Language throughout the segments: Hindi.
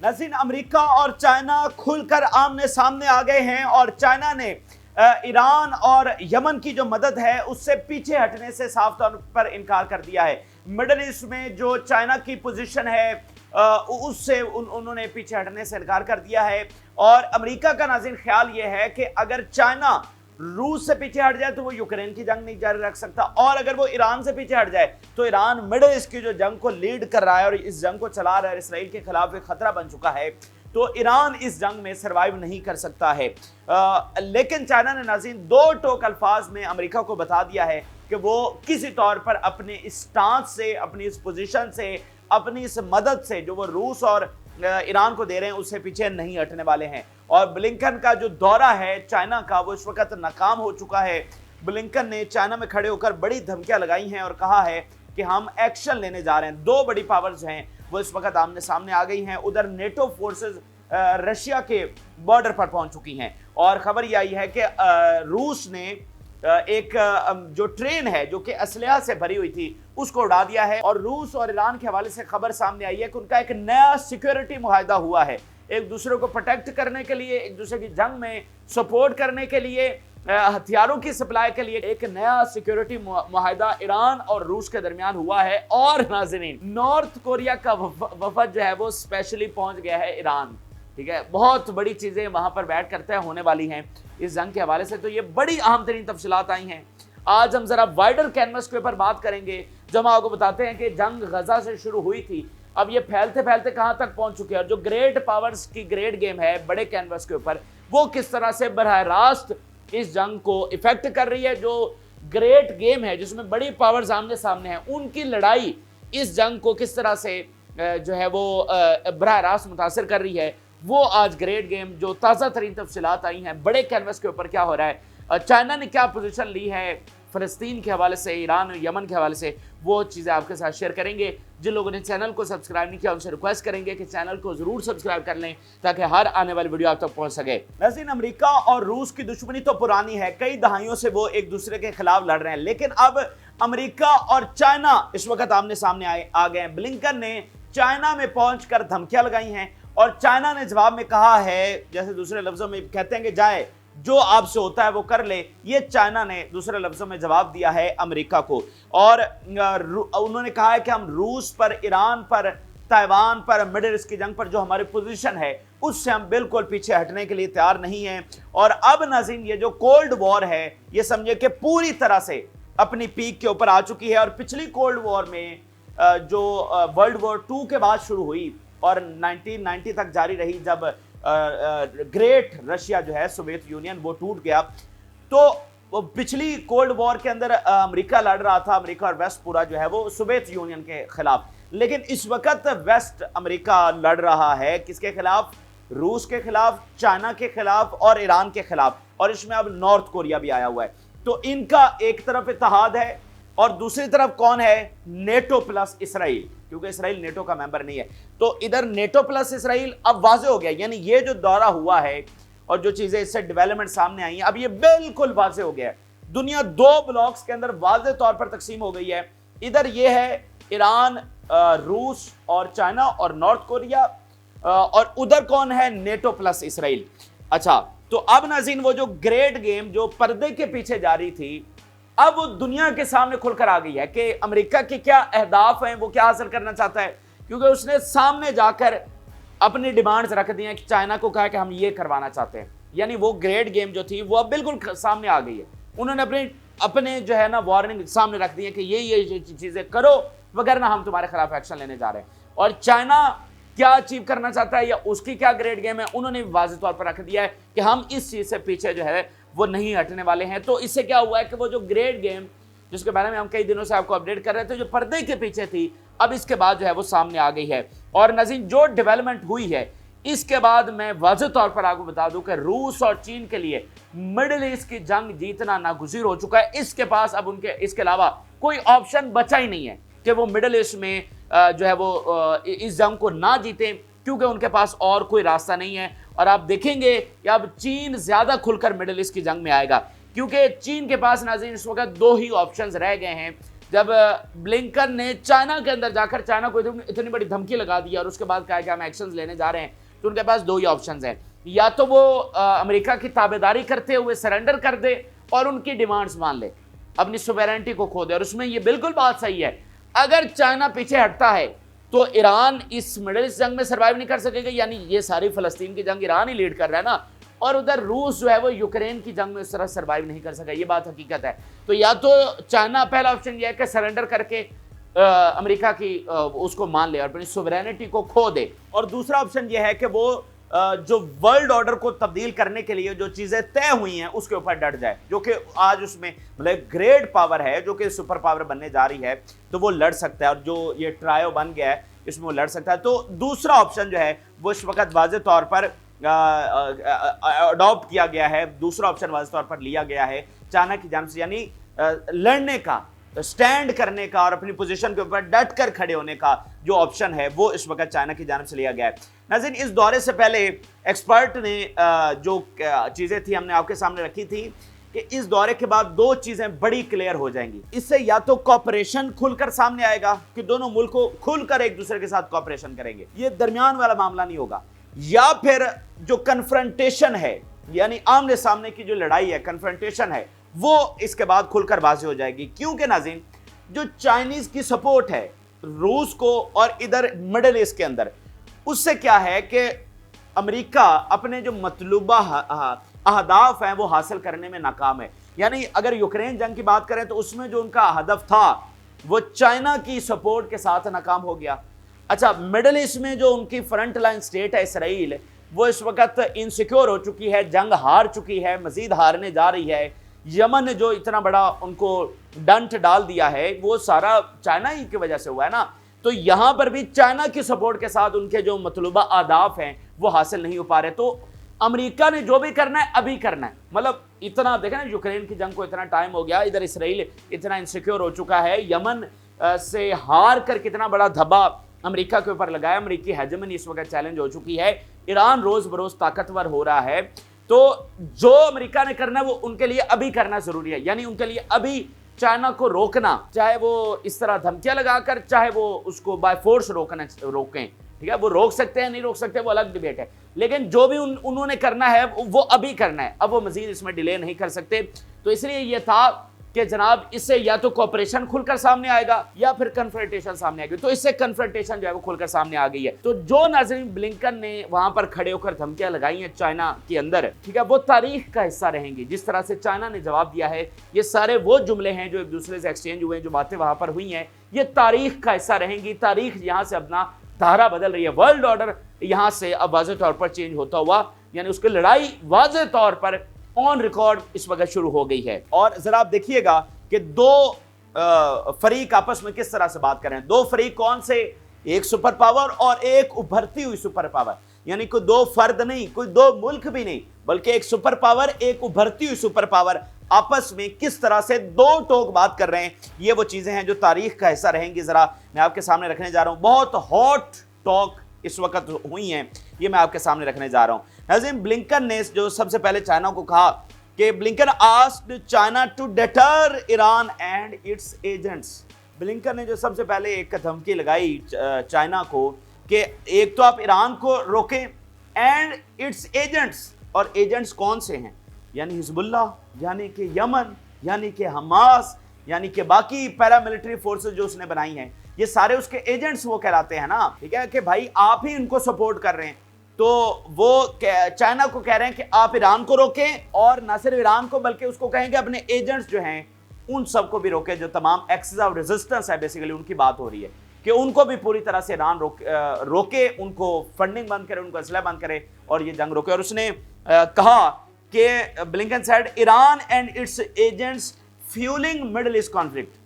नाज़रीन, अमेरिका और चाइना खुलकर आमने सामने आ गए हैं और चाइना ने ईरान और यमन की जो मदद है उससे पीछे हटने से साफ तौर पर इनकार कर दिया है। मिडल ईस्ट में जो चाइना की पोजीशन है उससे उन्होंने पीछे हटने से इनकार कर दिया है। और अमेरिका का नाज़रीन ख्याल यह है कि अगर चाइना रूस से पीछे हट जाए तो वो यूक्रेन की जंग नहीं जारी रख सकता, और अगर वो ईरान से पीछे हट जाए तो ईरान मिडल ईस्ट की जो जंग को लीड कर रहा है और इस जंग को चला रहा है, इसराइल के खिलाफ एक खतरा बन चुका है, तो ईरान इस जंग में सर्वाइव नहीं कर सकता है। लेकिन चाइना ने नाज़रीन दो टोक अल्फाज में अमेरिका को बता दिया है कि वो किसी तौर पर अपने स्टांस से, अपनी इस पोजीशन से, अपनी इस मदद से जो वो रूस और ईरान को दे रहे हैं उससे पीछे नहीं हटने वाले हैं। और ब्लिंकन का जो दौरा है चाइना का वो इस वक्त नाकाम हो चुका है। ब्लिंकन ने चाइना में खड़े होकर बड़ी धमकियां लगाई हैं और कहा है कि हम एक्शन लेने जा रहे हैं। दो बड़ी पावर्स हैं वो इस वक्त आमने सामने आ गई हैं। उधर नेटो फोर्सेस रशिया के बॉर्डर पर पहुंच चुकी हैं और खबर यह आई है कि रूस ने एक जो ट्रेन है जो कि असलहा से भरी हुई थी उसको उड़ा दिया है। और रूस और ईरान के हवाले से खबर सामने आई है कि उनका एक नया सिक्योरिटी मुआहदा हुआ है, एक दूसरे को प्रोटेक्ट करने के लिए, एक दूसरे की जंग में सपोर्ट करने के लिए, हथियारों की सप्लाई के लिए एक नया सिक्योरिटी मुआहदा ईरान और रूस के दरमियान हुआ है। और नाज़रीन, नॉर्थ कोरिया का वफद जो है वो स्पेशली पहुंच गया है ईरान। ठीक है, बहुत बड़ी चीजें वहां पर बैठ करते होने वाली हैं इस जंग के हवाले से। तो ये बड़ी अहम तरीन तफसीलात आई हैं। आज हम जरा वाइडर कैनवस के ऊपर बात करेंगे, जो हम आपको बताते हैं कि जंग गजा से शुरू हुई थी, अब ये फैलते फैलते कहां तक पहुंच चुके हैं, और जो ग्रेट पावर्स की ग्रेट गेम है बड़े कैनवस के ऊपर वो किस तरह से बरह रास्त इस जंग को इफेक्ट कर रही है। जो ग्रेट गेम है जिसमें बड़ी पावर्स आमने सामने हैं, उनकी लड़ाई इस जंग को किस तरह से जो है वो बरह रास्त मुतासर कर रही है, वो आज ग्रेट गेम जो ताज़ा तरीन तफसीलात आई हैं बड़े कैनवस के ऊपर क्या हो रहा है, चाइना ने क्या पोजीशन ली है फ़लस्तीन के हवाले से, ईरान और यमन के हवाले से, वो चीज़ें आपके साथ शेयर करेंगे। जिन लोगों ने चैनल को सब्सक्राइब नहीं किया उनसे रिक्वेस्ट करेंगे कि चैनल को ज़रूर सब्सक्राइब कर लें ताकि हर आने वाली वीडियो आप तक पहुंच सके। नाज़रीन, अमेरिका और रूस की दुश्मनी तो पुरानी है, कई दहाइयों से वो एक दूसरे के खिलाफ लड़ रहे हैं, लेकिन अब अमेरिका और चाइना इस वक्त आमने सामने आ गए हैं। ब्लिंकन ने चाइना में पहुंचकर धमकियां लगाई हैं और चाइना ने जवाब में कहा है, जैसे दूसरे लफ्जों में कहते हैं कि जाए जो आपसे होता है वो कर ले, ये चाइना ने दूसरे लफ्जों में जवाब दिया है अमेरिका को। और उन्होंने कहा है कि हम रूस पर, ईरान पर, ताइवान पर, मिडिल ईस्ट की जंग पर जो हमारी पोजीशन है उससे हम बिल्कुल पीछे हटने के लिए तैयार नहीं हैं। और अब नाज़रीन, ये जो कोल्ड वॉर है ये समझे कि पूरी तरह से अपनी पीक के ऊपर आ चुकी है। और पिछली कोल्ड वॉर में जो वर्ल्ड वॉर 2 के बाद शुरू हुई और 1990 तक जारी रही, जब ग्रेट रशिया जो है सोवियत यूनियन वो टूट गया, तो पिछली कोल्ड वॉर के अंदर अमेरिका लड़ रहा था, अमेरिका और वेस्ट पूरा जो है वो सोवियत यूनियन के खिलाफ। लेकिन इस वक्त वेस्ट अमेरिका लड़ रहा है किसके खिलाफ? रूस के खिलाफ, चाइना के खिलाफ और ईरान के खिलाफ, और इसमें अब नॉर्थ कोरिया भी आया हुआ है। तो इनका एक तरफ इत्तेहाद है और दूसरी तरफ कौन है? नेटो प्लस इसराइल, क्योंकि इसराइल नेटो का मेंबर नहीं है। तो इधर नेटो प्लस इसराइल अब वाज़ेह हो गया, यानी ये जो दौरा हुआ है और जो चीजें इससे डेवलपमेंट सामने आई हैं अब ये बिल्कुल वाज़ेह हो गया है। दुनिया दो ब्लॉक्स के अंदर वाज़ेह तौर पर तकसीम हो गई है। इधर ये है ईरान, रूस और चाइना और नॉर्थ कोरिया, और उधर कौन है? NATO plus Israel. अच्छा, तो अब नाज़रीन वो जो ग्रेट गेम जो पर्दे के पीछे जारी थी अब वो दुनिया के सामने खुलकर आ गई है कि अमेरिका के क्या अहदाफ हैं, वो क्या हासिल करना चाहता है, क्योंकि उसने सामने जाकर अपनी डिमांड्स रख दी हैं कि चाइना को कहा कि हम ये करवाना चाहते हैं। यानी वो ग्रेट गेम जो थी वो अब बिल्कुल सामने आ गई है। उन्होंने अपने जो है ना वार्निंग सामने रख दी है कि ये चीजें करो वगैरह, हम तुम्हारे खिलाफ एक्शन लेने जा रहे हैं। और चाइना क्या अचीव करना चाहता है या उसकी क्या ग्रेट गेम है, उन्होंने वाज़ेह तौर पर रख दिया है कि हम इस चीज से पीछे जो है वो नहीं हटने वाले हैं। तो इससे क्या हुआ है कि वो जो ग्रेट गेम जिसके बारे में हम कई दिनों से आपको अपडेट कर रहे थे, जो पर्दे के पीछे थी, अब इसके बाद जो है वो सामने आ गई है। और नाज़रीन, जो डेवलपमेंट हुई है इसके बाद मैं वाज़ेह तौर पर आपको बता दूं कि रूस और चीन के लिए मिडिल ईस्ट की जंग जीतना नागुज़ीर हो चुका है। इसके पास अब उनके इसके अलावा कोई ऑप्शन बचा ही नहीं है कि वो मिडिल ईस्ट में जो है वो इस जंग को ना जीते, क्योंकि उनके पास और कोई रास्ता नहीं है। और आप देखेंगे कि अब चीन ज्यादा खुलकर मिडिल ईस्ट की जंग में आएगा, क्योंकि चीन के पास नाज़रीन इस वक्त दो ही ऑप्शंस रह गए हैं जब ब्लिंकन ने चाइना के अंदर जाकर चाइना को इतनी बड़ी धमकी लगा दी और उसके बाद कहा कि हम एक्शंस लेने जा रहे हैं, तो उनके पास दो ही ऑप्शंस हैं, या तो वो अमेरिका की ताबेदारी करते हुए सरेंडर कर दे और उनकी डिमांड्स मान ले, अपनी सोवेरेनिटी को खो दे। और उसमें ये बिल्कुल बात सही है, अगर चाइना पीछे हटता है तो ईरान इस मिडिल ईस्ट जंग में सर्वाइव नहीं कर सकेगा, यानी ये सारी फलस्तीन की जंग ईरान ही लीड कर रहा है ना, और उधर रूस जो है वो यूक्रेन की जंग में उस तरह सर्वाइव नहीं कर सका, ये बात हकीकत है। तो या तो चाइना पहला ऑप्शन ये है कि सरेंडर करके अमेरिका की उसको मान ले और अपनी सोवरेनिटी को खो दे, और दूसरा ऑप्शन ये है कि वो जो वर्ल्ड ऑर्डर को तब्दील करने के लिए जो चीजें तय हुई हैं उसके ऊपर डट जाए, जो कि आज उसमें मतलब ग्रेट पावर है, जो कि सुपर पावर बनने जा रही है, तो वो लड़ सकता है, और जो ये ट्रायो बन गया है इसमें वो लड़ सकता है। तो दूसरा ऑप्शन जो है वो इस वक्त वाज़ेह तौर पर अडॉप्ट किया गया है, दूसरा ऑप्शन वाज़ेह तौर पर लिया गया है चाइना की जानिब से, यानी लड़ने का, स्टैंड करने का और अपनी पोजीशन के ऊपर डट कर खड़े होने का जो ऑप्शन है वो इस वक्त चाइना की जानिब से लिया गया है। नाज़रीन, इस दौरे से पहले एक्सपर्ट ने जो चीज़ें थी हमने आपके सामने रखी थी कि इस दौरे के बाद दो चीज़ें बड़ी क्लियर हो जाएंगी। इससे या तो कॉपरेशन खुलकर सामने आएगा कि दोनों मुल्क खुलकर एक दूसरे के साथ कॉपरेशन करेंगे, ये दरमियान वाला मामला नहीं होगा, या फिर जो कन्फ्रंटेशन है यानी आमने सामने की जो लड़ाई है, कन्फ्रंटेशन है, वो इसके बाद खुलकर वाज़ेह हो जाएगी। क्योंकि नाज़रीन, जो चाइनीज की सपोर्ट है रूस को और इधर मिडिल ईस्ट के अंदर, उससे क्या है कि अमेरिका अपने जो मतलूबा अहदाफ हैं वो हासिल करने में नाकाम है। यानी अगर यूक्रेन जंग की बात करें तो उसमें जो उनका हदफ था वो चाइना की सपोर्ट के साथ नाकाम हो गया। अच्छा, मिडिल ईस्ट में जो उनकी फ्रंट लाइन स्टेट है इसराइल, वो इस वक्त इनसिक्योर हो चुकी है, जंग हार चुकी है, मजीद हारने जा रही है। यमन ने जो इतना बड़ा उनको डंट डाल दिया है वो सारा चाइना ही की वजह से हुआ है ना। तो यहां पर भी चाइना की सपोर्ट के साथ उनके जो मतलूबा आदाफ हैं वो हासिल नहीं हो पा रहे। तो अमेरिका ने जो भी करना है अभी करना है, मतलब इतना देखें ना, यूक्रेन की जंग को इतना टाइम हो गया, इधर इसराइल इतना इनसिक्योर हो चुका है, यमन से हार कर कितना बड़ा धब्बा अमेरिका के ऊपर लगाया, अमेरिकी हेजेमनी इस वक्त चैलेंज हो चुकी है, ईरान रोज बरोज ताकतवर हो रहा है। तो जो अमेरिका ने करना है वो उनके लिए अभी करना जरूरी है, यानी उनके लिए अभी चाइना को रोकना, चाहे वो इस तरह धमकियां लगाकर, चाहे वो उसको बाय फोर्स रोकें, ठीक है, वो रोक सकते हैं नहीं रोक सकते वो अलग डिबेट है, लेकिन जो भी उन्होंने करना है वो अभी करना है, अब वो मजीद इसमें डिले नहीं कर सकते। तो इसलिए यह था कि जनाब इससे या तो कॉपरेशन खुलकर सामने आएगा या फिर कन्फ्रंटेशन सामने आएगी। तो इससे कन्फ्रंटेशन जो है वो खुलकर सामने आ गई है। तो जो नाज़रीन ब्लिंकन ने वहां पर खड़े होकर धमकियां लगाई हैं चाइना के अंदर, ठीक है, वो तारीख का हिस्सा रहेंगी। जिस तरह से चाइना ने जवाब दिया है, ये सारे वो जुमले हैं जो एक दूसरे से एक्सचेंज हुए हैं, जो बातें वहां पर हुई हैं, ये तारीख का हिस्सा रहेंगी। तारीख यहाँ से अपना धारा बदल रही है, वर्ल्ड ऑर्डर यहाँ से अब वाज़ेह तौर पर चेंज होता हुआ, यानी उसकी लड़ाई वाज़ेह तौर पर ऑन रिकॉर्ड इस वक्त शुरू हो गई है। और जरा आप देखिएगा कि दो फरीक आपस में किस तरह से बात कर रहे हैं। दो फरीक कौन से? एक सुपर पावर और एक उभरती हुई सुपर पावर, यानी कोई दो फर्द नहीं, कोई दो मुल्क भी नहीं, बल्कि एक सुपर पावर, एक उभरती हुई सुपर पावर आपस में किस तरह से दो टोक बात कर रहे हैं। ये वो चीजें हैं जो तारीख का हिस्सा रहेंगी। जरा मैं आपके सामने रखने जा रहा हूं, बहुत हॉट टॉक इस वक्त हुई हैं, ये मैं आपके सामने रखने जा रहा हूं। नाज़रीन, ब्लिंकन ने जो सबसे पहले चाइना को कहा कि Blinken asked China to deter Iran and its agents. Blinken ने जो सबसे पहले एक धमकी लगाई चाइना को कि एक तो आप ईरान को रोकें एंड इट्स एजेंट्स, और एजेंट्स कौन से हैं? यानी हिजबुल्लाह, यानी कि यमन, यानी कि हमास, यानी कि बाकी पैरामिलिट्री फोर्सेस जो उसने बनाई हैं, ये सारे उसके एजेंट्स वो कहलाते हैं ना, ठीक है, कि भाई आप ही इनको सपोर्ट कर रहे हैं। तो वो चाइना को कह रहे हैं कि आप ईरान को रोकें, और ना सिर्फ ईरान को बल्कि उसको कहेंगे अपने एजेंट्स जो हैं उन सबको भी रोके, जो तमाम एक्सेस ऑफ रेजिस्टेंस है, बेसिकली उनकी बात हो रही है कि उनको भी पूरी तरह से ईरान रोके, उनको फंडिंग बंद करे, उनको असला बंद करे और ये जंग रोके। और उसने कहा कि Blinken said Iran and its agents fuelling middle east conflict.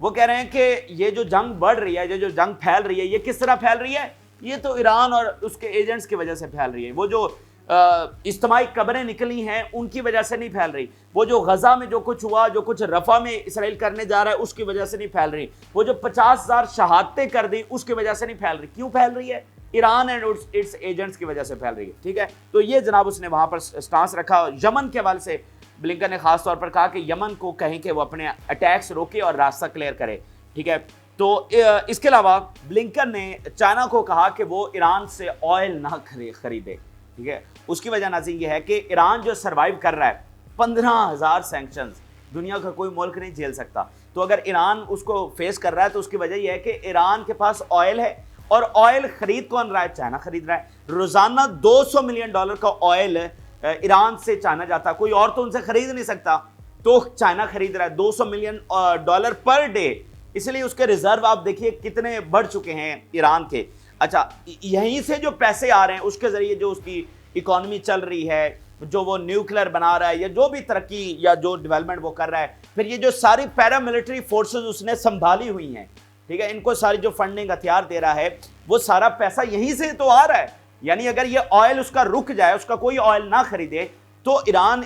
वो कह रहे हैं कि ये जो जंग बढ़ रही है, ये जो जंग फैल रही है, ये किस तरह फैल रही है? ये तो ईरान और उसके एजेंट्स की वजह से फैल रही है। वो जो इज्तिमाई कब्रें निकली हैं उनकी वजह से नहीं फैल रही, वो जो गजा में जो कुछ हुआ, जो कुछ रफा में इसराइल करने जा रहा है उसकी वजह से नहीं फैल रही, वो जो 50,000 शहादतें कर दी उसकी वजह से नहीं फैल रही। क्यों फैल रही है? ईरान एंड इट्स एजेंट्स की वजह से फैल रही है। ठीक है, तो ये जनाब उसने वहां पर स्टांस रखा। यमन के हवाले से ब्लिंकन ने खास तौर पर कहा कि यमन को कहें कि वो अपने अटैक्स रोके और रास्ता क्लियर करे, ठीक है। तो इसके अलावा ब्लिंकन ने चाइना को कहा कि वो ईरान से ऑयल ना खरीदे, ठीक है। उसकी वजह नाज़रीन ये है कि ईरान जो सर्वाइव कर रहा है, 15,000 सैंक्शंस दुनिया का कोई मुल्क नहीं झेल सकता। तो अगर ईरान उसको फेस कर रहा है तो उसकी वजह यह है कि ईरान के पास ऑयल है, और ऑयल खरीद कौन रहा है? चाइना खरीद रहा है। रोजाना $200 मिलियन का ऑयल ईरान से चाइना जाता है, कोई और तो उनसे खरीद नहीं सकता, तो चाइना खरीद रहा है $200 मिलियन पर डे। इसलिए उसके रिजर्व आप देखिए कितने बढ़ चुके हैं ईरान के। अच्छा, यहीं से जो पैसे आ रहे हैं उसके जरिए जो उसकी इकोनॉमी चल रही है, जो वो न्यूक्लियर बना रहा है या जो भी तरक्की या जो डेवलपमेंट वो कर रहा है, फिर ये जो सारी पैरामिलिट्री फोर्सेस उसने संभाली हुई हैं, ठीक है, इनको सारी जो फंडिंग हथियार दे रहा है, वो सारा पैसा यहीं से तो आ रहा है। यानी अगर ये ऑयल उसका रुक जाए, उसका कोई ऑयल ना खरीदे, तो ईरान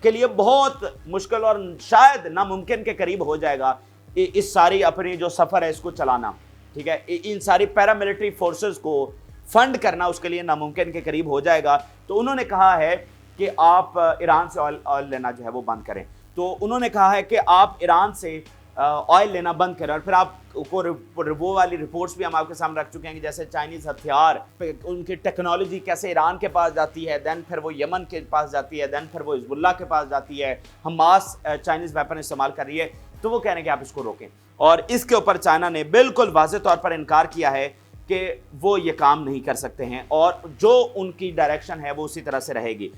के लिए बहुत मुश्किल और शायद नामुमकिन के करीब हो जाएगा इस सारी अपनी जो सफर है इसको चलाना, ठीक है। इन सारी पैरामिलिट्री फोर्सेस को फंड करना उसके लिए नामुमकिन के करीब हो जाएगा। तो उन्होंने कहा है कि आप ईरान से ऑयल लेना जो है वो बंद करें। तो उन्होंने कहा है कि आप ईरान से ऑयल लेना बंद करें। और फिर आपको वो वाली रिपोर्ट्स भी हम आपके सामने रख चुके हैं कि जैसे चाइनीज़ हथियार, उनकी टेक्नोलॉजी कैसे ईरान के पास जाती है, देन फिर वो यमन के पास जाती है, देन फिर वो हिजबुल्लाह के पास जाती है, हमास चाइनीज़ वेपन इस्तेमाल कर रही है। तो वो कह रहे हैं कि आप इसको रोकें। और इसके ऊपर चाइना ने बिल्कुल वाज़ेह तौर पर इनकार किया है कि वो ये काम नहीं कर सकते हैं, और जो उनकी डायरेक्शन है वो उसी तरह से रहेगी।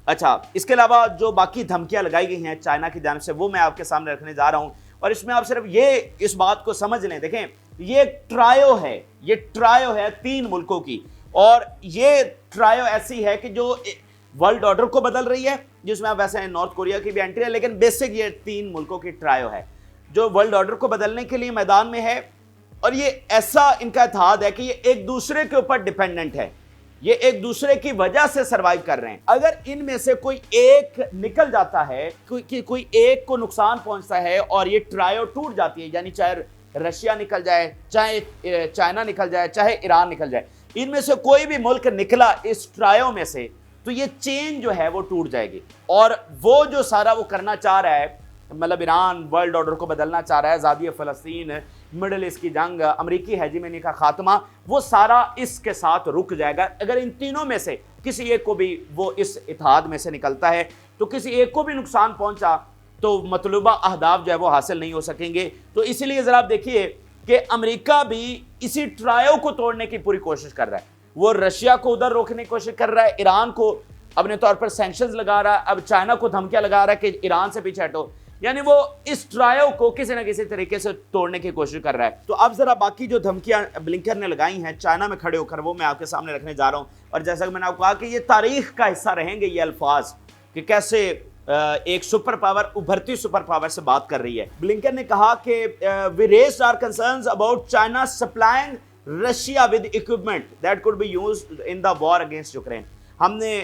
अच्छा, इसके अलावा जो बाकी धमकियां लगाई गई हैं चाइना की जानिब से, वो मैं आपके सामने रखने जा रहा हूं। और इसमें आप सिर्फ ये इस बात को समझ लें, देखें ये ट्रायो है, ये ट्रायो है 3 मुल्कों की, और ये ट्रायो ऐसी है कि जो वर्ल्ड ऑर्डर को बदल रही है, जिसमें आप वैसे नॉर्थ कोरिया की भी एंट्री है, लेकिन बेसिक ये 3 मुल्कों की ट्रायो है जो वर्ल्ड ऑर्डर को बदलने के लिए मैदान में है। और ये ऐसा इनका इत्तेहाद है कि ये एक दूसरे के ऊपर डिपेंडेंट है, ये एक दूसरे की वजह से सरवाइव कर रहे हैं। अगर इनमें से कोई एक निकल जाता है, कोई एक को नुकसान पहुंचता है और ये ट्रायो टूट जाती है, यानी चाहे रशिया निकल जाए, चाहे चाइना निकल जाए, चाहे ईरान निकल जाए, इनमें से कोई भी मुल्क निकला इस ट्रायो में से, तो ये चेन जो है वो टूट जाएगी। और वो जो सारा वो करना चाह रहा है, मतलब ईरान वर्ल्ड ऑर्डर को बदलना चाह रहा है, आज़ादी फ़लस्तीन, मिडल ईस्ट की जंग, अमरीकी हेजिमनी का खात्मा, वो सारा इसके साथ रुक जाएगा। अगर इन तीनों में से किसी एक को भी वो इस इत्तेहाद में से निकलता है, तो किसी एक को भी नुकसान पहुंचा तो मतलूबा अहदाफ जो है वो हासिल नहीं हो सकेंगे। तो इसीलिए ज़रा आप देखिए कि अमेरिका भी इसी ट्रायो को तोड़ने की पूरी कोशिश कर रहा है। वो रशिया को उधर रोकने की कोशिश कर रहा है, ईरान को अपने तौर पर सैंक्शंस लगा रहा है, अब चाइना को धमकियां लगा रहा है कि ईरान से पीछे हटो, यानी वो इस ट्रायो को किसी न किसी तरीके से तोड़ने की कोशिश कर रहा है। तो अब जरा बाकी जो धमकियां ब्लिंकन ने लगाई हैं चाइना में खड़े होकर, वो मैं आपके सामने रखने जा रहा हूं। और जैसा कि मैंने आपको कहा कि ये तारीख का हिस्सा रहेंगे ये अल्फाज, कि कैसे एक सुपर पावर उभरती सुपर पावर से बात कर रही है। ब्लिंकन ने कहा कि we raised our concerns about China supplying Russia with equipment that could be used in the war against Ukraine. हमने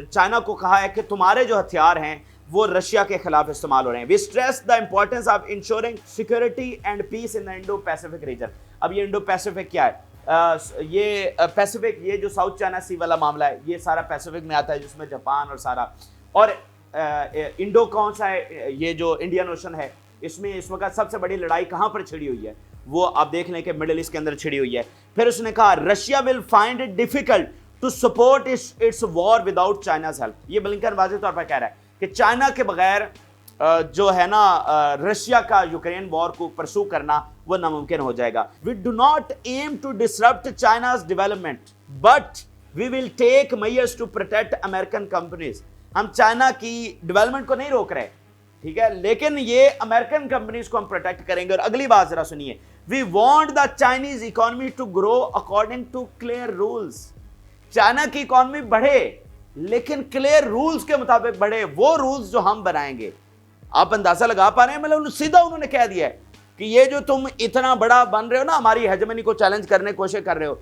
चाइना को कहा है कि तुम्हारे जो हथियार हैं वो रशिया के खिलाफ इस्तेमाल हो रहे हैं। We stress the importance of ensuring security and peace in the Indo Pacific region. अब ये इंडो पैसिफिक क्या है? ये पैसिफिक, ये जो साउथ चाइना सी वाला मामला है, ये सारा पैसिफिक में आता है, जिसमें जापान और सारा, और इंडो कौन सा है? ये जो इंडियन ओशन है, इसमें इस वक्त सबसे बड़ी लड़ाई कहाँ पर छिड़ी हुई है? वो आप देख लें कि मिडिल ईस्ट के अंदर छिड़ी हुई है। फिर उसने कहा Russia will find it difficult to support its war without China's help. ये ब्लिंकन वाज़ेह तौर पर कह रहा है कि चाइना के बगैर जो है ना रशिया का यूक्रेन वॉर को परसू करना वो नामुमकिन हो जाएगा। We do not aim to disrupt China's development but we will take measures to protect American companies. हम चाइना की डेवलपमेंट को नहीं रोक रहे, ठीक है, लेकिन ये अमेरिकन कंपनीज को हम प्रोटेक्ट करेंगे। और अगली बात जरा सुनिए, we want the Chinese economy to grow according to clear rules. China की इकोनॉमी बढ़े लेकिन क्लियर रूल्स के मुताबिक बढ़े, वो रूल्स जो हम बनाएंगे। आप अंदाजा लगा पा रहे हैं? मतलब सीधा उन्होंने कह दिया है कि ये जो तुम इतना बड़ा बन रहे हो ना, हमारी हेजेमनी को चैलेंज करने की कोशिश कर रहे हो,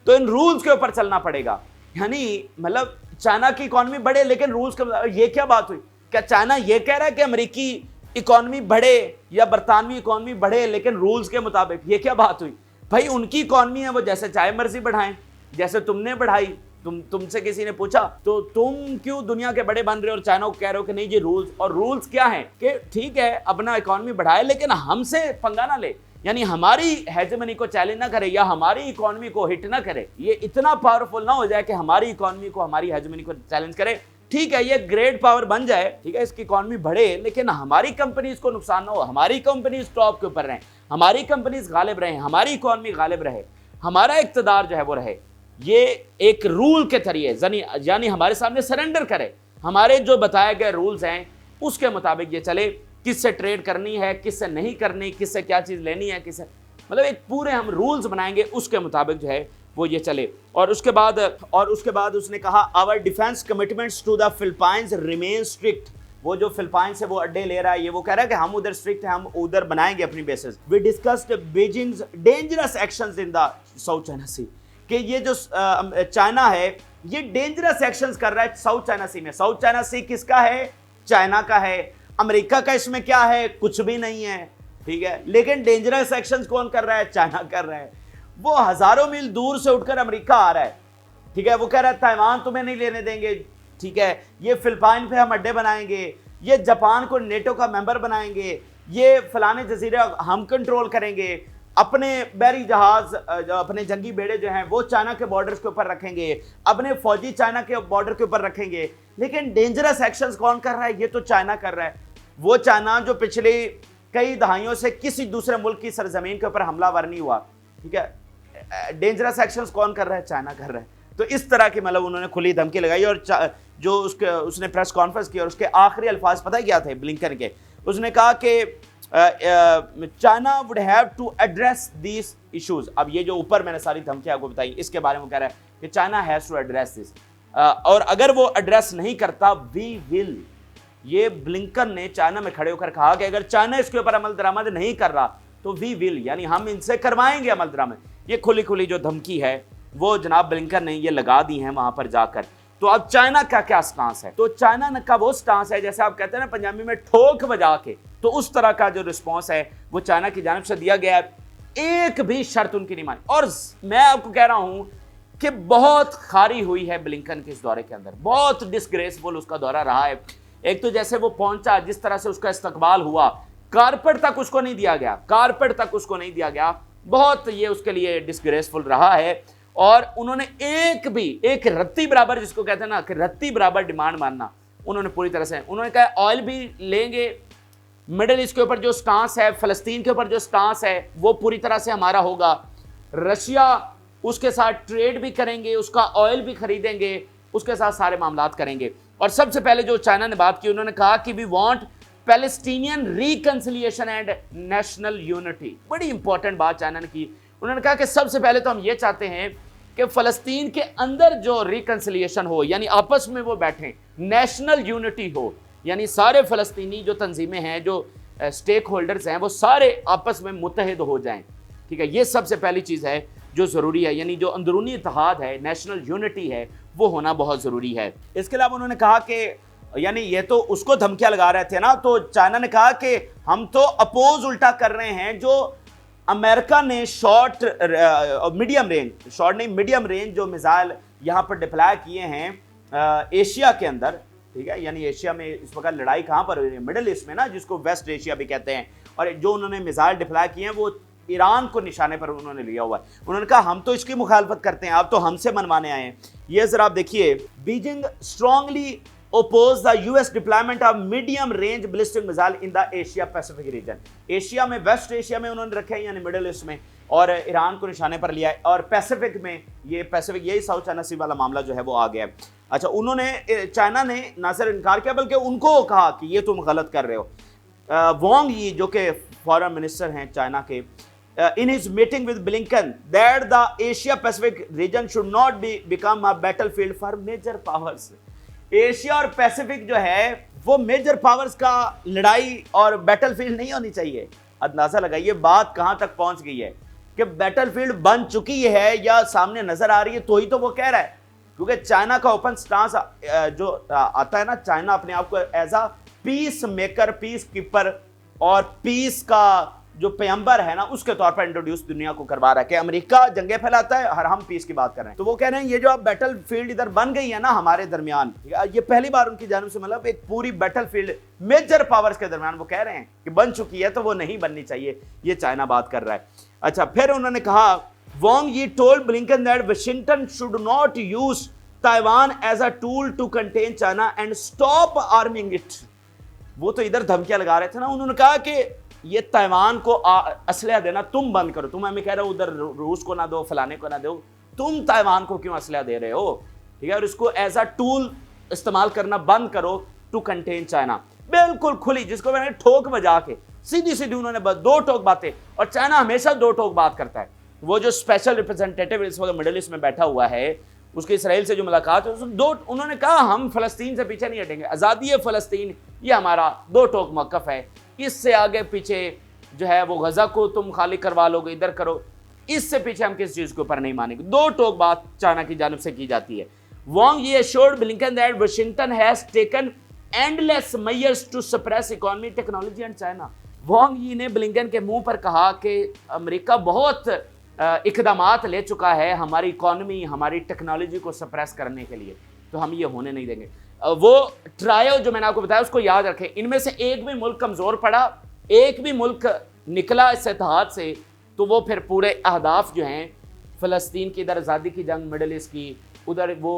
तो इन रूल्स के ऊपर चलना पड़ेगा। यानी मतलब चाइना की इकोनॉमी बढ़े लेकिन रूल्स के मुताबिक। ये क्या बात हुई? क्या चाइना ये कह रहा है कि अमेरिकी इकोनॉमी बढ़े या बरतानवी इकोनॉमी बढ़े लेकिन रूल्स के मुताबिक? ये क्या बात हुई भाई? उनकी इकोनॉमी है, वो जैसे चाहे मर्जी बढ़ाएं, जैसे तुमने बढ़ाई तुमसे किसी ने पूछा तो तुम क्यों दुनिया के बड़े बन रहे हो और चाइना को कह रहे हो कि नहीं जी रूल्स, और रूल्स क्या हैं कि ठीक है अपना इकोनॉमी बढ़ाए लेकिन हमसे पंगा ना ले, यानी हमारी हेजेमनी को चैलेंज ना करे या हमारी इकोनॉमी को हिट ना करे, ये इतना पावरफुल ना हो जाए कि हमारी इकोनॉमी को, हमारी हेजेमनी को चैलेंज करे। ठीक है ये ग्रेट पावर बन जाए, ठीक है इसकी इकोनॉमी बढ़े, लेकिन हमारी कंपनीज को नुकसान ना हो, हमारी कंपनीज टॉप के ऊपर रहें, हमारी कंपनीज गालिब रहें, हमारी इकोनॉमी गालिब रहे, हमारा इक्तदार जो है वो रहे। ये एक रूल के जरिए यानी हमारे सामने सरेंडर करे, हमारे जो बताए गए रूल्स हैं उसके मुताबिक ये चले, किससे ट्रेड करनी है, किससे नहीं करनी, किससे क्या चीज़ लेनी है, किससे, मतलब एक पूरे हम रूल्स बनाएंगे उसके मुताबिक जो है वो ये चले। और उसके बाद उसने कहा our defence commitments to the Philippines remain strict. वो जो फिलिपाइंस से वो अड्डे ले रहा है, ये वो कह रहा है कि हम उधर स्ट्रिक्ट हैं, हम उधर बनाएंगे अपनी basis. We discussed Beijing's dangerous actions in the South China Sea, कि ये जो चाइना है ये डेंजरस एक्शंस कर रहा है साउथ चाइना सी में। साउथ चाइना सी किसका है? चाइना का है। अमेरिका का इसमें क्या है? कुछ भी नहीं है, ठीक है, लेकिन डेंजरस एक्शंस कौन कर रहा है? चाइना कर रहा है। वो हजारों मील दूर से उठकर अमेरिका आ रहा है, ठीक है, वो कह रहा है ताइवान तुम्हें नहीं लेने देंगे, ठीक है, ये फिलिपाइन पे हम अड्डे बनाएंगे, ये जापान को नेटो का मेंबर बनाएंगे, ये फलाने जजीरे हम कंट्रोल करेंगे, अपने बहरी जहाज, अपने जंगी बेड़े जो हैं वो चाइना के बॉर्डर्स के ऊपर रखेंगे, अपने फौजी चाइना के बॉर्डर के ऊपर रखेंगे। लेकिन डेंजरस एक्शंस कौन कर रहा है? ये तो चाइना कर रहा है। वो चाइना जो पिछले कई दहाइयों से किसी दूसरे मुल्क की सरजमीन के ऊपर हमलावर नहीं हुआ, ठीक है, डेंजरस एक्शंस कौन कर रहा है? चाइना कर रहा है। तो इस तरह की मतलब उन्होंने खुली धमकी लगाई। और जो उसने प्रेस कॉन्फ्रेंस की और उसके आखिरी अल्फाज पता है क्या थे ब्लिंकन के? उसने कहा कि China would have to address these issues. अब ये जो ऊपर मैंने सारी धमकियां आपको बताई इसके बारे में कह रहा है कि China has to address this, और अगर वो एड्रेस नहीं करता वी विल। ये ब्लिंकन ने चाइना में खड़े होकर कहा कि अगर चाइना इसके ऊपर अमल दरामद नहीं कर रहा तो वी विल, यानी हम इनसे करवाएंगे अमल दरामद। ये खुली खुली जो धमकी है वो जनाब ब्लिंकन ने ये लगा दी है वहां पर जाकर। तो अब चाइना का क्या स्टांस है? तो चाइना का वो स्टांस है जैसे आप कहते हैं ना पंजाबी में ठोक बजा के, तो उस तरह का जो रिस्पॉन्स है वो चाइना की जानिब से दिया गया है। एक भी शर्त उनकी नहीं मानी। और मैं आपको कह रहा हूं कि बहुत खारी हुई है ब्लिंकन के इस दौरे के अंदर, बहुत डिसग्रेसफुल उसका दौरा रहा है। एक तो जैसे वो पहुंचा, जिस तरह से उसका इस्तकबाल हुआ, कारपेट तक उसको नहीं दिया गया, कारपेट तक उसको नहीं दिया गया, बहुत ये उसके लिए डिसग्रेसफुल रहा है। और उन्होंने एक रत्ती बराबर, जिसको कहते हैं ना कि रत्ती बराबर डिमांड मानना, उन्होंने पूरी तरह से, उन्होंने कहा ऑयल भी लेंगे, मिडिल ईस्ट के ऊपर जो स्टांस है, फलस्तीन के ऊपर जो स्टांस है वो पूरी तरह से हमारा होगा, रशिया उसके साथ ट्रेड भी करेंगे, उसका ऑयल भी खरीदेंगे, उसके साथ सारे मामलात करेंगे। और सबसे पहले जो चाइना ने बात की, उन्होंने कहा कि we want Palestinian reconciliation and national unity. बड़ी इंपॉर्टेंट बात चाइना ने की। उन्होंने कहा कि सबसे पहले तो हम ये चाहते हैं कि फलस्तीन के अंदर जो रिकंसिलिएशन हो, यानी आपस में वो बैठें, नेशनल यूनिटी हो, यानी सारे फलस्तीनी जो तंजीमें हैं, जो स्टेक होल्डर्स हैं, वो सारे आपस में मुत्तहिद हो जाएं, ठीक है। ये सबसे पहली चीज़ है जो ज़रूरी है, यानी जो अंदरूनी इत्तेहाद है, नेशनल यूनिटी है, वो होना बहुत ज़रूरी है। इसके अलावा उन्होंने कहा कि यानी ये तो उसको धमकियां लगा रहे थे ना, तो चाइना ने कहा कि हम तो अपोज उल्टा कर रहे हैं। जो अमेरिका ने मीडियम रेंज जो मिसाइल यहाँ पर डिप्लॉय किए हैं एशिया के अंदर, ठीक है, यानी एशिया में इस वक्त लड़ाई कहाँ पर हो रही है? मिडिल ईस्ट में ना, जिसको वेस्ट एशिया भी कहते हैं। और जो उन्होंने मिसाइल डिप्लॉय किए हैं वो ईरान को निशाने पर उन्होंने लिया हुआ है। उन्होंने कहा हम तो इसकी मुखालफत करते हैं, आप तो हमसे मनवाने आए हैं। ये जरा आप देखिए, Beijing strongly oppose the US deployment of medium range ballistic missile in the Asia Pacific region। Asia में, वेस्ट एशिया में उन्होंने रखे हैं, यानी मिडिल ईस्ट में, और ईरान को निशाने पर लिया है। और पैसिफिक में, ये पैसिफिक, यही साउथ चाइना सी वाला मामला जो है वो आ गया है। अच्छा, उन्होंने, चाइना ने ना सिर्फ इनकार किया बल्कि उनको कहा कि ये तुम गलत कर रहे हो। वांग यी जो कि फॉरेन मिनिस्टर हैं चाइना के, in his meeting with Blinken that the Asia Pacific region should not become a battlefield for major powers। Asia और पैसिफिक जो है वो मेजर पावर्स का लड़ाई और बैटलफील्ड नहीं होनी चाहिए। अंदाजा लगाइए बात कहां तक पहुंच गई है कि बैटलफील्ड बन चुकी है या सामने नजर आ रही है, तो ही तो वो कह रहा है। क्योंकि चाइना का ओपन स्टांस जो आता है ना, चाइना अपने आप को as a peacemaker, peacekeeper और पीस का जो पैगंबर है ना उसके तौर पर इंट्रोड्यूस दुनिया को करवा रहा है कि अमेरिका जंगे फैलाता है और हम पीस की बात कर रहे हैं। तो वो कह रहे हैं ये जो अब बैटल फील्ड इधर बन गई है ना हमारे दरमियान, ये पहली बार उनकी जानिब से मतलब एक पूरी बैटल फील्ड मेजर पावर्स के दरमियान वो कह रहे हैं कि बन चुकी है, तो वो नहीं बननी चाहिए, ये चाइना बात कर रहा है। अच्छा, फिर उन्होंने कहा Wang Yi told Blinken that Washington should not use Taiwan as a tool to contain China and stop arming it। वो तो इधर धमकियां लगा रहे थे ना, उन्होंने कहा कि ये ताइवान को असलहा देना तुम बंद करो, तुम हमें कह रहे हो उधर रूस को ना दो, फलाने को ना दो, तुम ताइवान को क्यों असलहा दे रहे हो, ठीक है, और इसको एज अ टूल इस्तेमाल करना बंद करो टू कंटेन चाइना। बिल्कुल खुली, जिसको मैंने ठोक बजा के सीधी सीधी उन्होंने बस दो टोक बातें, और चाइना हमेशा दो टोक बात करता है। वो जो स्पेशल रिप्रेजेंटेटिव इस वक्त मिडिल ईस्ट में बैठा हुआ है, उसकी इसराइल से जो मुलाकात है उसमें दो उन्होंने कहा हम फलस्तीन से पीछे नहीं हटेंगे, आज़ादी है फ़लस्तीन ये हमारा दो टोक मौक़िफ़ है, इससे आगे पीछे जो है वो गज़ा को तुम खाली करवा लोगे, इधर करो, इससे पीछे हम किस चीज़ के ऊपर नहीं मानेंगे। दो टोक बात चाइना की जानिब से की जाती है। Wang Yi assured Blinken that Washington has taken endless measures to suppress economy, technology and China। Wang Yi ने ब्लिंकन के मुंह पर कहा कि अमेरिका बहुत इकदामात ले चुका है हमारी इकॉनमी, हमारी टेक्नोलॉजी को सप्रेस करने के लिए, तो हम ये होने नहीं देंगे। वो ट्रायो जो मैंने आपको बताया उसको याद रखें, इनमें से एक भी मुल्क कमज़ोर पड़ा, एक भी मुल्क निकला इस इत्तेहाद से, तो वो फिर पूरे अहदाफ जो हैं फ़लस्तीन की इधर आज़ादी की जंग, मिडल ईस्ट की उधर वो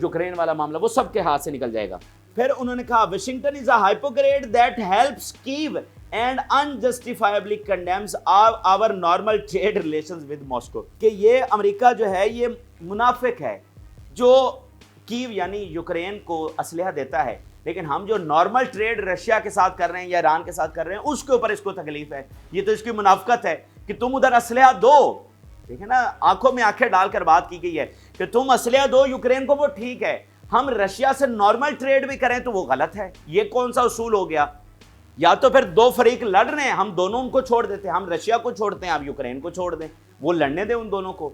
यूक्रेन वाला मामला, वो सबके हाथ से निकल जाएगा। फिर उन्होंने कहा Washington is a hypocrite that helps Kyiv and unjustifiably condemns our normal trade relations with Moscow, कि ये अमेरिका जो है ये मुनाफिक है जो कीव यानी यूक्रेन को असलहा देता है, लेकिन हम जो नॉर्मल ट्रेड रशिया के साथ कर रहे हैं या ईरान के साथ कर रहे हैं उसके ऊपर इसको तकलीफ है। ये तो इसकी मुनाफिकत है कि तुम उधर असलहा दो, ठीक है ना, आंखों में आंखें डालकर बात की गई है कि तुम असलहा दो यूक्रेन को, वो ठीक है, हम रशिया से नॉर्मल ट्रेड भी करें तो वो गलत है। ये कौन सा उसूल हो गया? या तो फिर दो फरीक लड़ रहे हैं, हम दोनों उनको छोड़ देते हैं, हम रशिया को छोड़ते हैं, आप यूक्रेन को छोड़ दें, वो लड़ने दें उन दोनों को।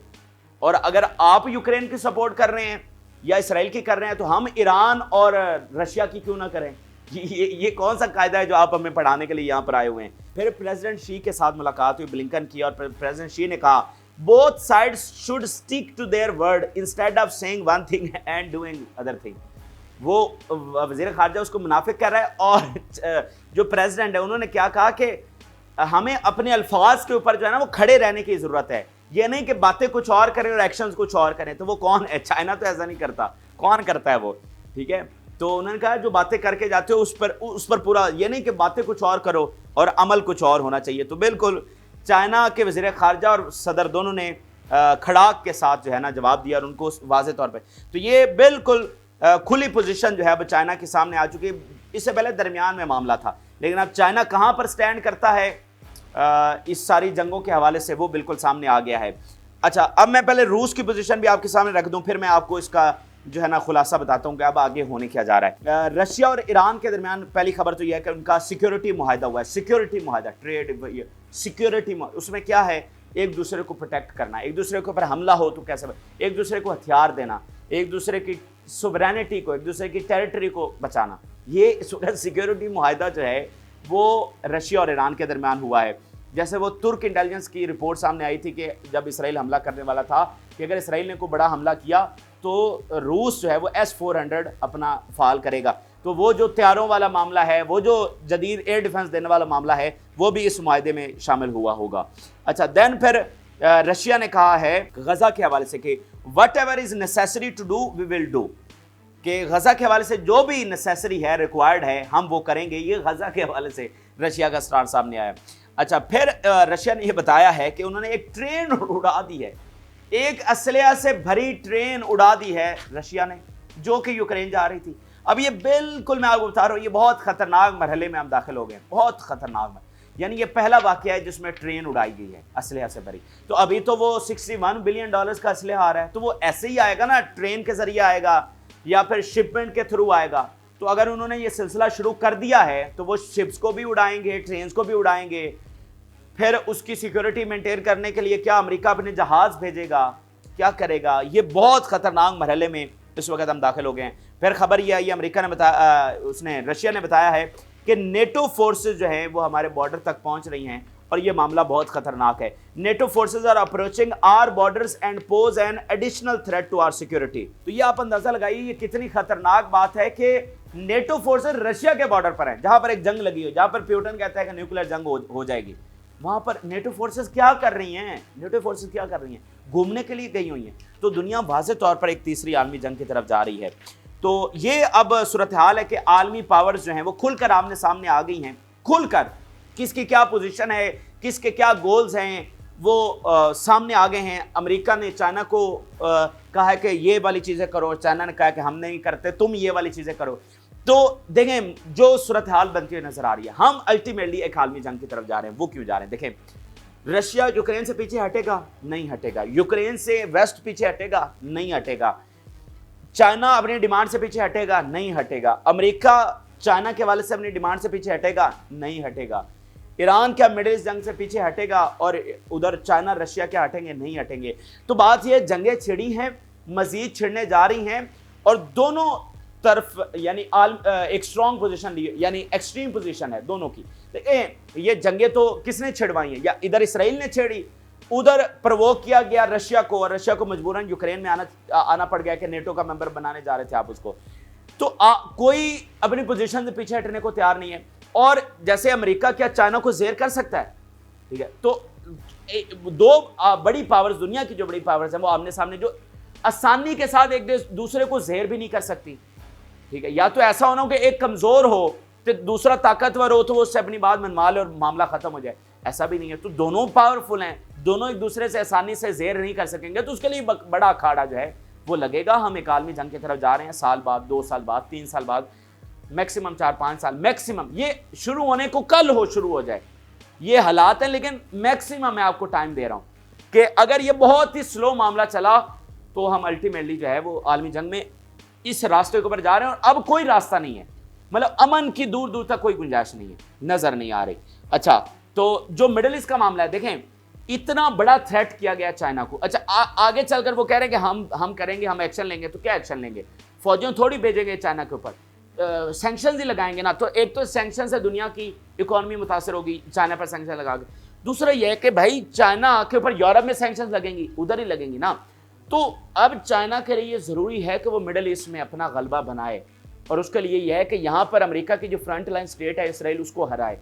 और अगर आप यूक्रेन की सपोर्ट कर रहे हैं या इसराइल की कर रहे हैं तो हम ईरान और रशिया की क्यों ना करें? ये कौन सा कायदा है जो आप हमें पढ़ाने के लिए यहाँ पर आए हुए हैं? फिर प्रेसिडेंट शी के साथ मुलाकात हुई ब्लिंकन की, और प्रेसिडेंट शी ने कहा both sides should stick to their word instead of saying one thing and doing other thing। वो वज़ीर ख़ारिजा उसको मुनाफिक कर रहा है, और जो प्रेसिडेंट है उन्होंने क्या कहा कि हमें अपने अल्फाज के ऊपर जो है ना वो खड़े रहने की ज़रूरत है, ये नहीं कि बातें कुछ और करें और एक्शंस कुछ और करें। तो वो कौन है? चाइना तो ऐसा नहीं करता, कौन करता है वो, ठीक है। तो उन्होंने कहा जो बातें करके जाते हो उस पर पूरा, ये नहीं कि बातें कुछ और करो और अमल कुछ और होना चाहिए। तो बिल्कुल चाइना के वज़ीर ख़ारिजा और सदर दोनों ने खड़ाक के साथ जो है ना जवाब दिया, और उनको वाज़े तौर पे, तो ये बिल्कुल खुली पोजीशन जो है वो चाइना के सामने आ चुकी है। इससे पहले दरमियान में मामला था, लेकिन अब चाइना कहाँ पर स्टैंड करता है इस सारी जंगों के हवाले से वो बिल्कुल सामने आ गया है। अच्छा, अब मैं पहले रूस की पोजीशन भी आपके सामने रख दूं, फिर मैं आपको इसका जो है ना खुलासा बताता हूँ कि अब आगे होने क्या जा रहा है। रशिया और ईरान के दरमियान पहली खबर तो यह है कि उनका सिक्योरिटी मुआहदा हुआ है। सिक्योरिटी मुआहदा, ट्रेड सिक्योरिटी, उसमें क्या है? एक दूसरे को प्रोटेक्ट करना, एक दूसरे के ऊपर हमला हो तो कैसे, एक दूसरे को हथियार देना, एक दूसरे की सोवरेनिटी को, एक दूसरे की टेरिटरी को बचाना। ये इस वक्त सिक्योरिटी मुआहदा जो है वो रशिया और ईरान के दरमियान हुआ है। जैसे वो तुर्क इंटेलिजेंस की रिपोर्ट सामने आई थी कि जब इसराइल हमला करने वाला था कि अगर इसराइल ने कोई बड़ा हमला किया तो रूस जो है वो S-400 अपना फाल करेगा। तो वो जो तैयारों वाला मामला है, वो जो जदीद एयर डिफेंस देने वाला मामला है, वो भी इस मुआहदे में शामिल हुआ होगा। अच्छा, देन फिर रशिया ने कहा है गज़ा के हवाले से कि whatever is necessary to do we will do, कि गज़ा के हवाले से जो भी नेसेसरी है, रिक्वायर्ड है, हम वो करेंगे। ये गज़ा के हवाले से रशिया का स्टार सामने आया। अच्छा, फिर रशिया ने यह बताया है कि उन्होंने एक ट्रेन उड़ा दी है, एक असलहा से भरी ट्रेन उड़ा दी है रशिया ने, जो कि यूक्रेन जा रही थी। अब ये बिल्कुल मैं आपको बता रहा हूँ, ये बहुत खतरनाक मरहले में हम दाखिल हो गए, बहुत खतरनाक। यानी ये पहला वाक़या है जिसमें ट्रेन उड़ाई गई है असलहा से भरी। तो अभी तो वो $61 बिलियन का असलहा आ रहा है, तो वो ऐसे ही आएगा ना, ट्रेन के जरिए आएगा या फिर शिपमेंट के थ्रू आएगा। तो अगर उन्होंने ये सिलसिला शुरू कर दिया है तो वो शिप्स को भी उड़ाएंगे, ट्रेन को भी उड़ाएंगे। फिर उसकी सिक्योरिटी मेंटेन करने के लिए क्या अमेरिका अपने जहाज़ भेजेगा, क्या करेगा? ये बहुत ख़तरनाक मरहले में इस वक्त हम दाखिल हो गए हैं। फिर खबर ये आई, अमेरिका ने बताया, रशिया ने बताया है कि नेटो फोर्सेस जो हैं वो हमारे बॉर्डर तक पहुंच रही हैं और ये मामला बहुत खतरनाक है। NATO forces are approaching our borders and pose an additional threat to our security. तो ये आप अंदाजा लगाइए ये कितनी खतरनाक बात है कि नेटो फोर्सेस रशिया के बॉर्डर पर हैं, जहां पर एक जंग लगी हो, जहां पर पुतिन कहता है कि न्यूक्लियर जंग हो जाएगी। वहां पर नेटो फोर्सेस क्या कर रही हैं? नेटो फोर्सेस क्या कर रही हैं? घूमने के लिए गई हुई हैं। तो दुनिया वाज़ेह तौर पर एक तीसरी आलमी जंग की तरफ जा रही है। तो ये अब सूरत हाल है कि आलमी पावर्स जो हैं वो खुलकर आमने सामने आ गई हैं। खुलकर किसकी क्या पोजीशन है, किसके क्या गोल्स हैं, वो सामने आ गए हैं। अमेरिका ने चाइना को कहा है कि ये वाली चीज़ें करो, चाइना ने कहा कि हम नहीं करते, तुम ये वाली चीज़ें करो। तो देखें जो सूरत हाल बनती हुई नजर आ रही है, हम अल्टीमेटली एक आलमी जंग की तरफ जा रहे हैं। वो क्यों जा रहे हैं? देखें, रशिया यूक्रेन से पीछे हटेगा? नहीं हटेगा। यूक्रेन से वेस्ट पीछे हटेगा? नहीं हटेगा। चाइना अपनी डिमांड से पीछे हटेगा? नहीं हटेगा। अमेरिका चाइना के हवाले से अपनी डिमांड से पीछे हटेगा? नहीं हटेगा। ईरान क्या मिडिल ईस्ट जंग से पीछे हटेगा और उधर चाइना रशिया क्या हटेंगे? नहीं हटेंगे। तो बात यह, जंगें छिड़ी हैं, मजीद छिड़ने जा रही हैं और दोनों तरफ यानी एक स्ट्रॉन्ग पोजीशन ली, यानी एक्सट्रीम पोजीशन है दोनों की। देखिए ये जंगें तो किसने छिड़वाई हैं? या इधर इसराइल ने छेड़ी, उधर प्रवोक किया गया रशिया को, और रशिया को मजबूरन यूक्रेन में आना पड़ गया कि नेटो का मेंबर बनाने जा रहे थे आप उसको। तो कोई अपनी पोजीशन से पीछे हटने को तैयार नहीं है। और जैसे अमेरिका क्या चाइना को जेर कर सकता है? ठीक है, तो दो बड़ी पावर्स, दुनिया की जो बड़ी पावर्स हैं वो आमने सामने जो आसानी के साथ एक दूसरे को जेर भी नहीं कर सकती। ठीक है, या तो ऐसा होना हो कि एक कमजोर हो तो दूसरा ताकतवर हो, तो वो उससे अपनी बात मनवा ले और मामला खत्म हो जाए। ऐसा भी नहीं है। तो दोनों पावरफुल हैं, दोनों एक दूसरे से आसानी से जेर नहीं कर सकेंगे। तो उसके लिए बड़ा अखाड़ा जो है वो लगेगा। हम एक आलमी जंग की तरफ जा रहे हैं, साल बाद, 2 साल बाद, 3 साल बाद, मैक्सिमम 4-5 साल मैक्सिमम। ये शुरू होने को कल हो शुरू हो जाए, ये हालात हैं, लेकिन मैक्सिमम मैं आपको टाइम दे रहा हूं कि अगर ये बहुत ही स्लो मामला चला तो हम अल्टीमेटली जो है वो आलमी जंग में इस रास्ते के ऊपर जा रहे हैं। और अब कोई रास्ता नहीं है, मतलब अमन की दूर दूर तक कोई गुंजाइश नहीं है, नजर नहीं आ रही। अच्छा, तो जो मिडिल ईस्ट का मामला है, देखें इतना बड़ा थ्रेट किया गया चाइना को। अच्छा, आगे चलकर वो कह रहे हैं कि हम करेंगे, हम एक्शन लेंगे। तो क्या एक्शन लेंगे? फौजियों थोड़ी भेजेंगे चाइना के ऊपर, सैंक्शंस ही लगाएंगे ना। तो एक तो सैंक्शन से दुनिया की इकोनॉमी मुतासर होगी, चाइना पर सैंक्शन लगा के। दूसरा यह है कि भाई चाइना के ऊपर यूरोप में सैंक्शंस लगेंगी, उधर ही लगेंगी ना। तो अब चाइना के लिए ज़रूरी है कि वो मिडिल ईस्ट में अपना गलबा बनाए, और उसके लिए यह है कि यहाँ पर अमेरिका की जो फ्रंट लाइन स्टेट है इसराइल, उसको हराए।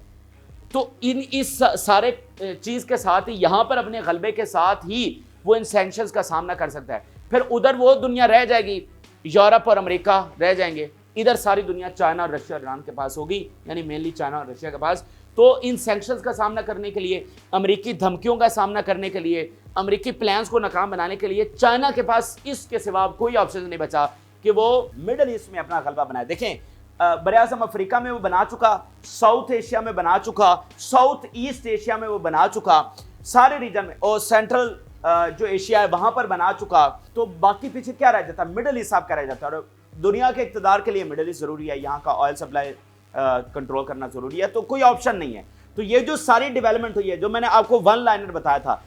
तो इस सारे चीज़ के साथ ही यहाँ पर अपने गलबे के साथ ही वो इन सैंक्शंस का सामना कर सकता है। फिर उधर वो दुनिया रह जाएगी, यूरोप और अमेरिका रह जाएंगे, इधर सारी दुनिया चाइना और रशिया और ईरान के पास होगी, यानी मेनली चाइना और रशिया के पास। तो इन सैंक्शंस का सामना करने के लिए, अमेरिकी धमकियों का सामना करने के लिए, अमेरिकी प्लान्स को नाकाम बनाने के लिए चाइना के पास इसके सिवा कोई ऑप्शन नहीं बचा कि वो मिडिल ईस्ट में अपना गलबा बनाए। देखें बरआज़म अफ्रीका में वो बना चुका, साउथ एशिया में बना चुका, साउथ ईस्ट एशिया में वो बना चुका, सारे रीजन में, और सेंट्रल जो एशिया है वहां पर बना चुका। तो बाकी पीछे क्या रह जाता? मिडिल ईस्ट आपका रह जाता है। और दुनिया के इक़्तिदार के लिए मिडिल ईस्ट जरूरी है, यहाँ का ऑयल सप्लाई कंट्रोल करना जरूरी है। तो कोई ऑप्शन नहीं है। तो ये जो सारी डेवलपमेंट हुई है, जो मैंने आपको वन लाइनर बताया था,